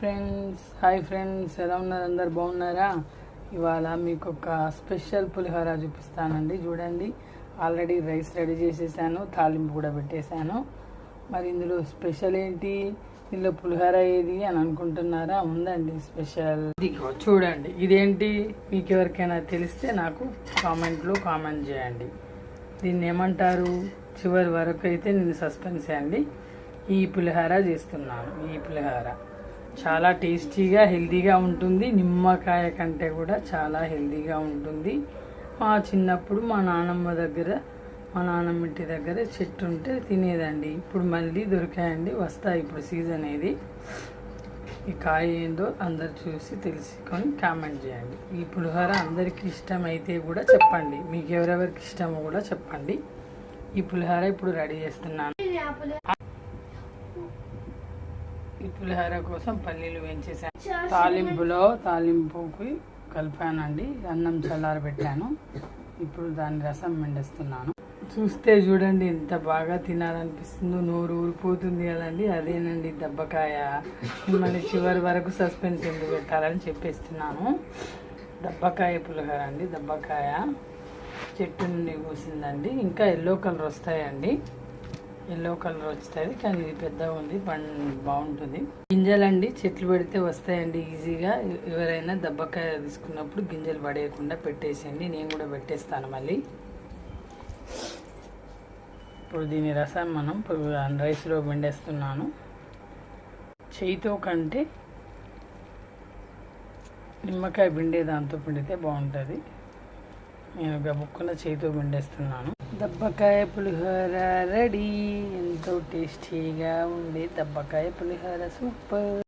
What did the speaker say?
Hi friends, ఎలా ఉన్నారు? అందరు బాగున్నారా? ఇవాళ మీకు ఒక స్పెషల్ పులిహోర చూపిస్తానండి. చూడండి, ఆల్రెడీ రైస్ రెడీ చేసేసాను, తాలింపు కూడా పెట్టేశాను. మరి ఇందులో స్పెషల్ ఏంటి, ఇందులో పులిహోర ఏది అని అనుకుంటున్నారా? ఉందండి స్పెషల్. ఇదిగో చూడండి, ఇదేంటి మీకు ఎవరికైనా తెలిస్తే నాకు కామెంట్లో కామెంట్ చేయండి. దీన్ని ఏమంటారు? చివరి వరకు అయితే నేను సస్పెన్స్ అండి. ఈ పులిహోర చేస్తున్నాను. ఈ పులిహోర చాలా టేస్టీగా హెల్తీగా ఉంటుంది. నిమ్మకాయ కంటే కూడా చాలా హెల్తీగా ఉంటుంది. మా చిన్నప్పుడు మా నాన్నమ్మ ఇంటి దగ్గర చెట్టు ఉంటే తినేదండి. ఇప్పుడు మళ్ళీ దొరికాయండి, వస్తాయి ఇప్పుడు సీజన్ ఇది. ఈ కాయ ఏందో అందరు చూసి తెలుసుకొని కామెంట్ చేయండి. ఈ పులిహోర అందరికీ ఇష్టమైతే కూడా చెప్పండి, మీకు ఎవరెవరికి ఇష్టమో కూడా చెప్పండి. ఈ పులిహోర ఇప్పుడు రెడీ చేస్తున్నాను. ఈ పులిహోర కోసం పల్లీలు వేయించేసాను. తాలింపుకి కలిపానండి. అన్నం చల్లారి పెట్టాను. ఇప్పుడు దాని రసం మెండేస్తున్నాను. చూస్తే చూడండి ఎంత బాగా తినాలనిపిస్తుందో, నోరు ఊరిపోతుంది కదండి. అదేనండి దబ్బకాయ. మిమ్మల్ని చివరి వరకు సస్పెన్స్ ఎందుకు పెట్టాలని చెప్పేస్తున్నాను. దబ్బకాయ పులిహోర అండి. దబ్బకాయ చెట్టు నుండి కూసిందండి. ఇంకా ఎల్లో కలర్ వస్తాయండి. ఎల్లో కలర్ వస్తుంది, కానీ ఇది పెద్దగా ఉంది, బాగుంటుంది. గింజలండి చెట్లు పెడితే వస్తాయండి ఈజీగా. ఎవరైనా దబ్బకాయ తీసుకున్నప్పుడు గింజలు పడేయకుండా పెట్టేసేయండి. నేను కూడా పెట్టేస్తాను మళ్ళీ. ఇప్పుడు దీని రసం మనం రైస్లో పిండేస్తున్నాను. చేయితో కంటే నిమ్మకాయ పిండే దాంతో పిండితే బాగుంటుంది. నేను గబుక్కున చేయితో పిండేస్తున్నాను. దబ్బకాయ పులిహోర రెడీ. ఎంతో టేస్టీగా ఉండే దబ్బకాయ పులిహోర సూపర్.